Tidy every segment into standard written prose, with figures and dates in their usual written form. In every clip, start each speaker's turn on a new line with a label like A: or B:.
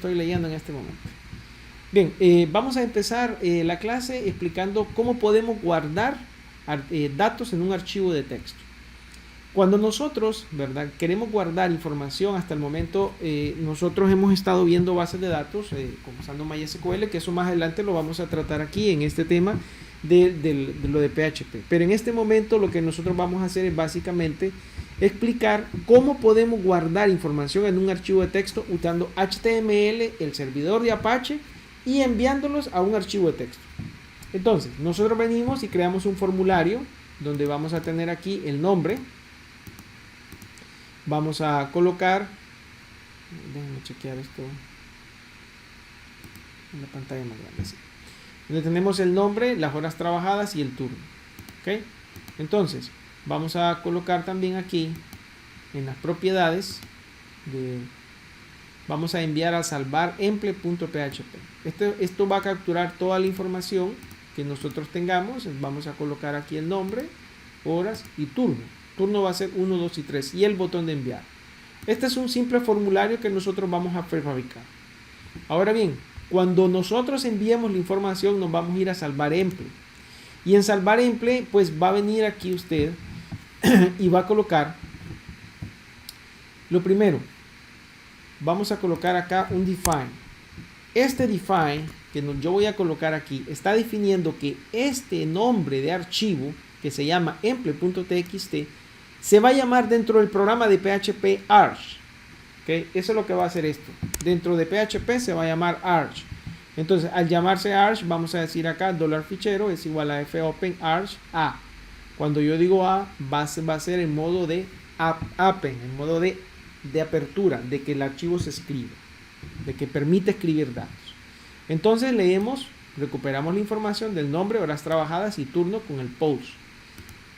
A: estoy leyendo en este momento. Bien, vamos a empezar la clase explicando cómo podemos guardar datos en un archivo de texto. Cuando nosotros, ¿verdad?, queremos guardar información, hasta el momento nosotros hemos estado viendo bases de datos usando MySQL, que eso más adelante lo vamos a tratar aquí en este tema de lo de PHP. Pero en este momento lo que nosotros vamos a hacer es básicamente explicar cómo podemos guardar información en un archivo de texto usando HTML, el servidor de Apache, y enviándolos a un archivo de texto. Entonces, nosotros venimos y creamos un formulario donde vamos a tener aquí el nombre. Vamos a colocar, déjenme chequear esto en la pantalla más grande, sí, donde tenemos el nombre, las horas trabajadas y el turno. ¿Ok? Entonces, vamos a colocar también aquí en las propiedades vamos a enviar a salvar emple.php. Esto va a capturar toda la información que nosotros tengamos. Vamos a colocar aquí el nombre, horas y turno. Turno va a ser 1, 2 y 3 y el botón de enviar. Este es un simple formulario que nosotros vamos a prefabricar. Ahora bien, cuando nosotros enviemos la información nos vamos a ir a salvar emple. Y en salvar emple pues va a venir aquí usted y va a colocar lo primero. Vamos a colocar acá un define. Este define que yo voy a colocar aquí está definiendo que este nombre de archivo que se llama emple.txt se va a llamar dentro del programa de PHP Arch. ¿Okay? Eso es lo que va a hacer esto. Dentro de PHP se va a llamar Arch. Entonces, al llamarse Arch, vamos a decir acá $fichero es igual a fopen arch a. Cuando yo digo a, va a ser en modo de append, en modo de apertura, de que el archivo se escriba, de que permite escribir datos. Entonces leemos, recuperamos la información del nombre, horas trabajadas y turno con el post.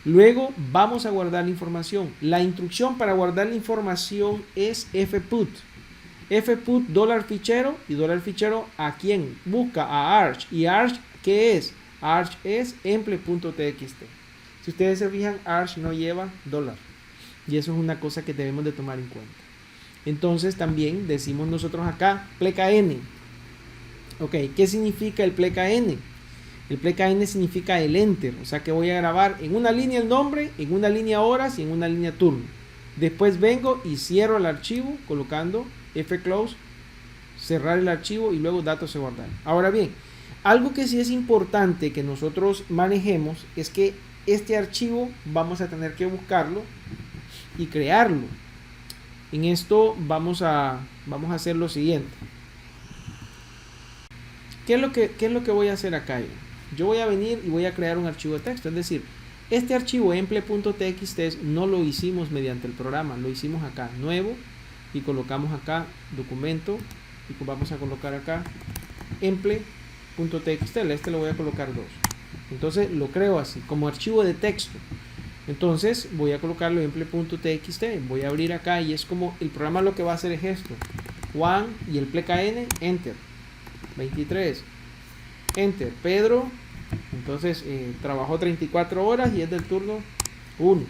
A: Luego vamos a guardar la información. La instrucción para guardar la información es fput. Fput $fichero y $fichero a quién? Busca a Arch. ¿Y Arch qué es? Arch es emple.txt. Si ustedes se fijan, Arch no lleva $. Y eso es una cosa que debemos de tomar en cuenta. Entonces también decimos nosotros acá +n. Ok, ¿qué significa el +n? El +n significa el enter, o sea que voy a grabar en una línea el nombre, en una línea horas y en una línea turno. Después vengo y cierro el archivo colocando fclose, cerrar el archivo y luego datos se guardan. Ahora bien, algo que sí es importante que nosotros manejemos es que este archivo vamos a tener que buscarlo y crearlo. En esto vamos a hacer lo siguiente. ¿Qué es lo que voy a hacer acá? Yo voy a venir y voy a crear un archivo de texto. Es decir, este archivo emple.txt no lo hicimos mediante el programa, lo hicimos acá, nuevo, y colocamos acá documento, y vamos a colocar acá emple.txt. Este lo voy a colocar 2. Entonces lo creo así, como archivo de texto. Entonces voy a colocarlo emple.txt, voy a abrir acá y es como el programa lo que va a hacer es esto. Juan y el +n, enter. 23, enter. Pedro, entonces trabajó 34 horas y es del turno 1.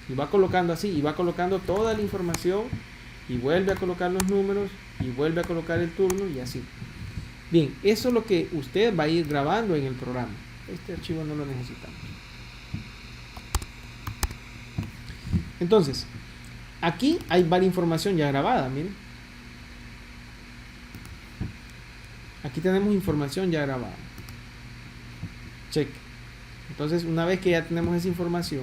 A: Y va colocando así, y va colocando toda la información y vuelve a colocar los números y vuelve a colocar el turno y así. Bien, eso es lo que usted va a ir grabando en el programa. Este archivo no lo necesitamos. Entonces, aquí hay varias información ya grabada, miren. Aquí tenemos información ya grabada. Check. Entonces, una vez que ya tenemos esa información,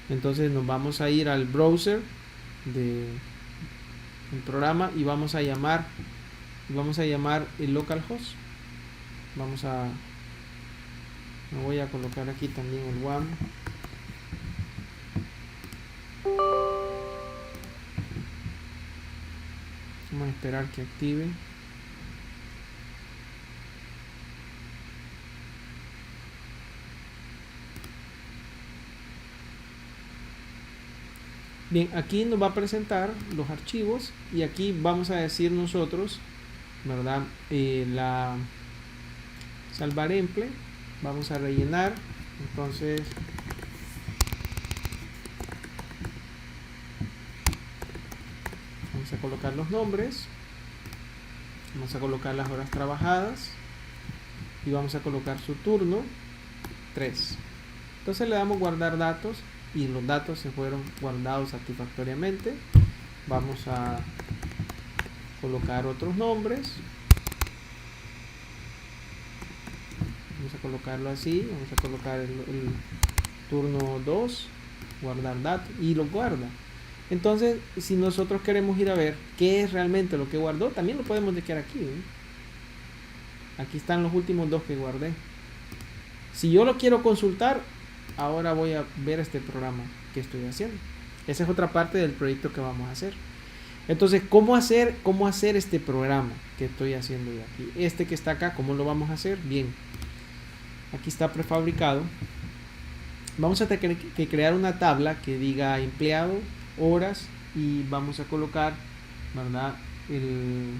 A: entonces nos vamos a ir al browser del programa y vamos a llamar el localhost. Me voy a colocar aquí también el WAM. Vamos a esperar que active. Bien, aquí nos va a presentar los archivos y aquí vamos a decir nosotros, ¿verdad? La salvar emple, vamos a rellenar, entonces vamos a colocar los nombres, Vamos a colocar las horas trabajadas y vamos a colocar su turno 3. Entonces le damos guardar datos y los datos se fueron guardados satisfactoriamente. Vamos a colocar otros nombres. Vamos a colocarlo así. Vamos a colocar el turno 2, guardar datos y lo guarda. Entonces, si nosotros queremos ir a ver qué es realmente lo que guardó, también lo podemos dejar aquí, ¿eh? Aquí están los últimos 2 que guardé. Si yo lo quiero consultar, ahora voy a ver este programa que estoy haciendo. Esa es otra parte del proyecto que vamos a hacer. Entonces, ¿cómo hacer este programa que estoy haciendo yo aquí? Este que está acá, ¿cómo lo vamos a hacer? Bien, aquí está prefabricado. Vamos a tener que crear una tabla que diga empleado, horas, y vamos a colocar, ¿verdad?, el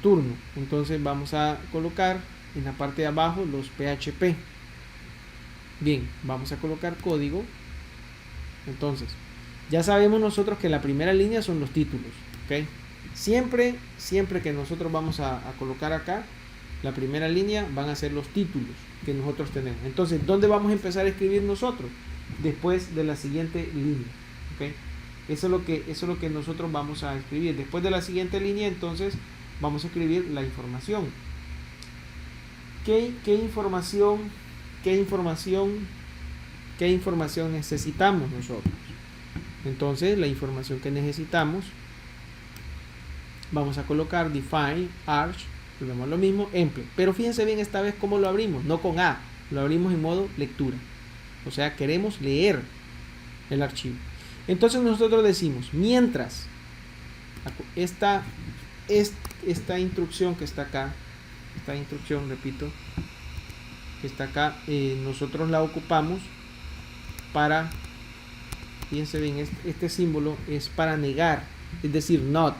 A: turno. Entonces vamos a colocar en la parte de abajo los PHP. Bien, vamos a colocar código. Entonces ya sabemos nosotros que la primera línea son los títulos, ¿ok? Siempre que nosotros vamos a colocar acá, la primera línea van a ser los títulos que nosotros tenemos. Entonces, ¿dónde vamos a empezar a escribir nosotros? Después de la siguiente línea, ¿ok? Eso es lo que nosotros vamos a escribir. Después de la siguiente línea, entonces, vamos a escribir la información. ¿Qué información necesitamos nosotros? Entonces, la información que necesitamos, vamos a colocar define, arch, tenemos lo mismo, emple. Pero fíjense bien esta vez cómo lo abrimos, no con A, lo abrimos en modo lectura. O sea, queremos leer el archivo. Entonces nosotros decimos, mientras esta instrucción que está acá, esta instrucción, repito, que está acá, nosotros la ocupamos para, fíjense bien, este símbolo es para negar, es decir, not.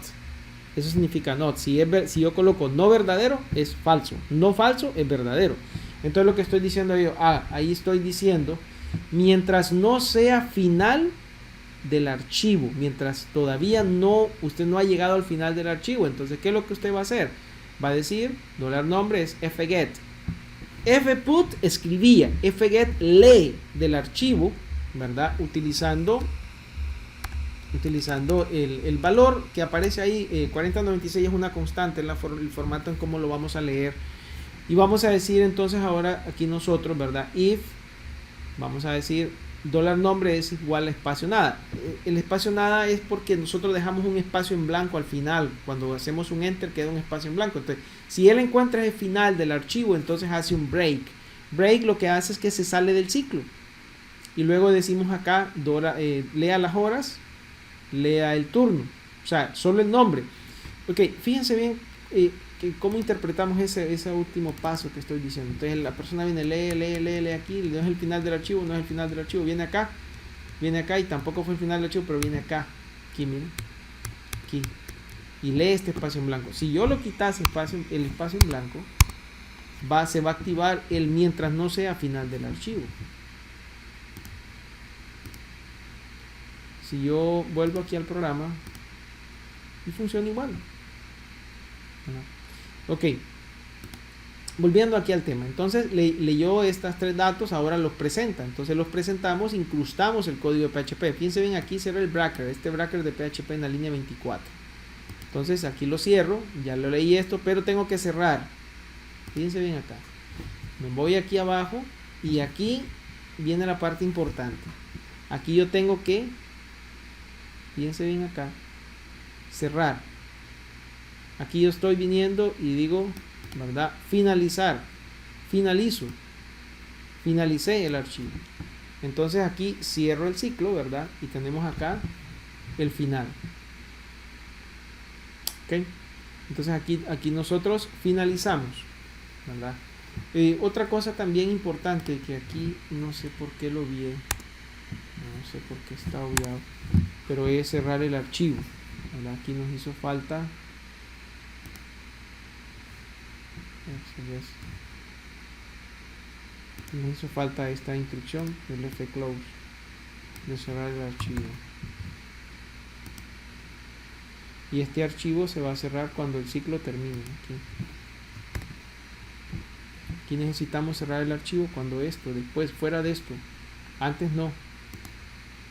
A: Eso significa not. Si yo coloco no verdadero, es falso. No falso, es verdadero. Entonces lo que estoy diciendo yo, ahí estoy diciendo, mientras no sea final del archivo, mientras todavía usted no ha llegado al final del archivo, entonces ¿qué es lo que usted va a hacer? Va a decir, $nombre es fget. Fput escribía, fget lee del archivo, ¿verdad? Utilizando el valor que aparece ahí, 4096 es una constante, el formato en cómo lo vamos a leer. Y vamos a decir entonces ahora aquí nosotros, ¿verdad? If, vamos a decir, $nombre es igual a espacio nada. El espacio nada es porque nosotros dejamos un espacio en blanco al final. Cuando hacemos un enter queda un espacio en blanco. Entonces, si él encuentra el final del archivo, entonces hace un break. Break lo que hace es que se sale del ciclo. Y luego decimos acá, lea las horas, lea el turno, o sea, solo el nombre. Ok, fíjense bien cómo interpretamos ese último paso que estoy diciendo. Entonces la persona viene, lee aquí, no es el final del archivo, viene acá y tampoco fue el final del archivo, pero viene acá, aquí, miren, aquí, y lee este espacio en blanco. Si yo lo quitase el espacio en blanco, se va a activar el mientras no sea final del archivo. Si yo vuelvo aquí al programa y funciona igual. Ok, volviendo aquí al tema. Entonces leyó estos 3 datos, ahora los presenta. Entonces los presentamos, incrustamos el código de PHP. Fíjense bien, aquí cierro el breaker, este breaker de PHP en la línea 24. Entonces aquí lo cierro, ya lo leí esto, pero tengo que cerrar. Fíjense bien acá. Me voy aquí abajo y aquí viene la parte importante. Aquí yo tengo que, fíjense bien acá, cerrar. Aquí yo estoy viniendo y digo, ¿verdad? Finalizar. Finalicé el archivo. Entonces aquí cierro el ciclo, ¿verdad? Y tenemos acá el final. ¿Ok? Entonces aquí nosotros finalizamos, ¿verdad? Otra cosa también importante que aquí no sé por qué lo vi, no sé por qué está obviado, pero es cerrar el archivo, ¿verdad? Aquí nos hizo falta esta instrucción del fclose de cerrar el archivo. y este archivo se va a cerrar cuando el ciclo termine. Aquí necesitamos cerrar el archivo cuando esto, después fuera de esto, antes no.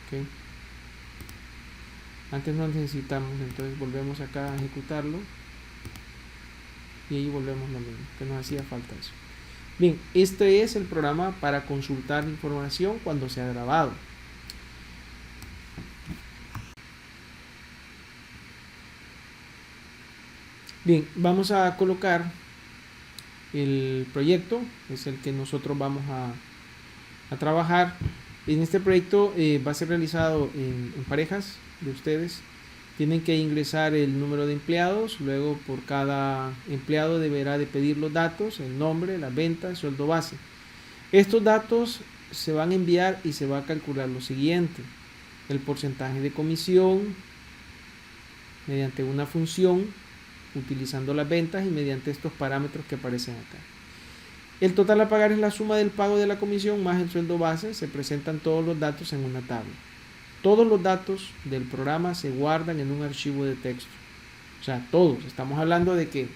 A: ¿Okay? Antes no necesitamos, entonces volvemos acá a ejecutarlo y ahí volvemos lo mismo, que nos hacía falta eso. Bien, este es el programa para consultar información cuando se ha grabado. Bien, vamos a colocar el proyecto, es el que nosotros vamos a trabajar. En este proyecto va a ser realizado en parejas de ustedes. Tienen que ingresar el número de empleados, luego por cada empleado deberá de pedir los datos, el nombre, la venta, sueldo base. Estos datos se van a enviar y se va a calcular lo siguiente: el porcentaje de comisión mediante una función utilizando las ventas y mediante estos parámetros que aparecen acá. El total a pagar es la suma del pago de la comisión más el sueldo base. Se presentan todos los datos en una tabla. Todos los datos del programa se guardan en un archivo de texto. O sea, todos. Estamos hablando de que,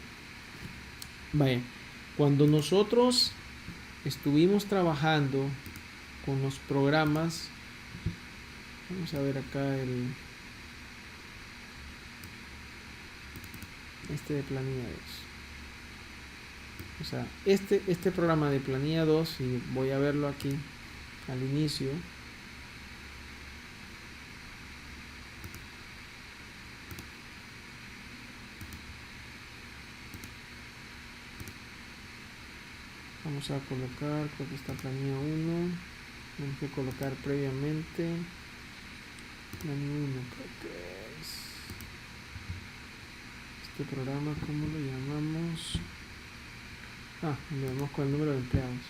A: vaya, cuando nosotros estuvimos trabajando con los programas, vamos a ver acá este de planilla 2. O sea, este programa de planilla 2, y voy a verlo aquí al inicio. Vamos a colocar, creo que está planilla 1. Tenemos que colocar previamente planilla 1, creo que es. Este programa, ¿cómo lo llamamos? Lo llamamos con el número de empleados.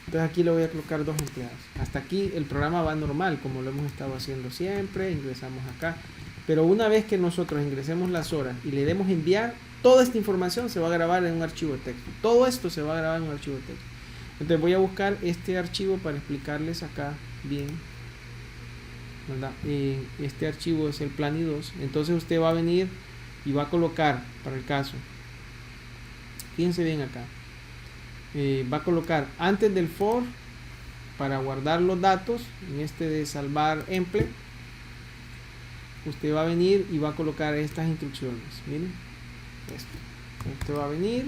A: Entonces aquí le voy a colocar 2 empleados. Hasta aquí el programa va normal, como lo hemos estado haciendo siempre. Ingresamos acá. Pero una vez que nosotros ingresemos las horas y le demos enviar, toda esta información se va a grabar en un archivo de texto. Todo esto se va a grabar en un archivo de texto. Entonces voy a buscar este archivo para explicarles acá bien, ¿verdad? Este archivo es el Plani 2. Entonces usted va a venir y va a colocar, para el caso, fíjense bien acá, va a colocar antes del for, para guardar los datos, en este de salvar emple, usted va a venir y va a colocar estas instrucciones. Miren esto. Usted va a venir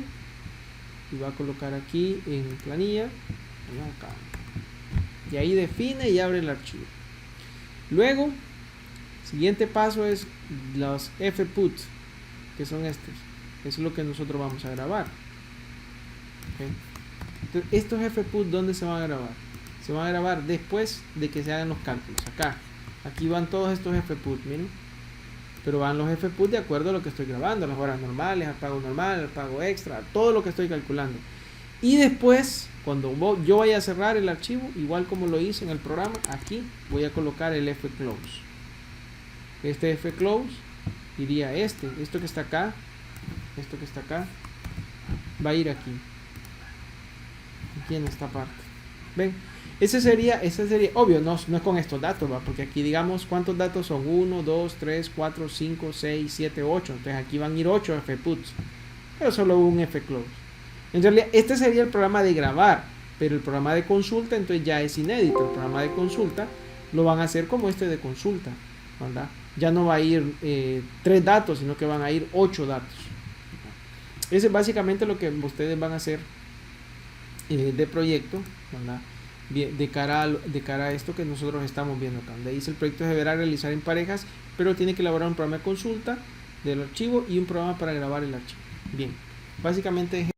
A: y va a colocar aquí en planilla, acá, y ahí define y abre el archivo. Luego, siguiente paso es los fput, que son estos. Eso es lo que nosotros vamos a grabar. ¿Okay? Entonces, estos fput, ¿dónde se van a grabar? Se van a grabar después de que se hagan los cálculos. Acá, aquí van todos estos fput, miren. Pero van los fput de acuerdo a lo que estoy grabando, las horas normales, al pago normal, al pago extra, todo lo que estoy calculando. Y después, cuando yo vaya a cerrar el archivo, igual como lo hice en el programa, aquí voy a colocar el fclose. Este fclose iría esto que está acá, va a ir aquí en esta parte. ¿Ven? Ese sería obvio, no es con estos datos, ¿va? Porque aquí digamos cuántos datos son: 1, 2, 3, 4, 5, 6, 7, 8. Entonces aquí van a ir 8 fputs, pero solo un fclose. En realidad este sería el programa de grabar, pero el programa de consulta entonces ya es inédito. El programa de consulta lo van a hacer como este de consulta, ¿verdad? Ya no va a ir 3 datos, sino que van a ir 8 datos. Ese es básicamente lo que ustedes van a hacer de proyecto, ¿verdad? De cara a esto que nosotros estamos viendo acá. De ahí dice: el proyecto se deberá realizar en parejas, pero tiene que elaborar un programa de consulta del archivo y un programa para grabar el archivo. Bien, básicamente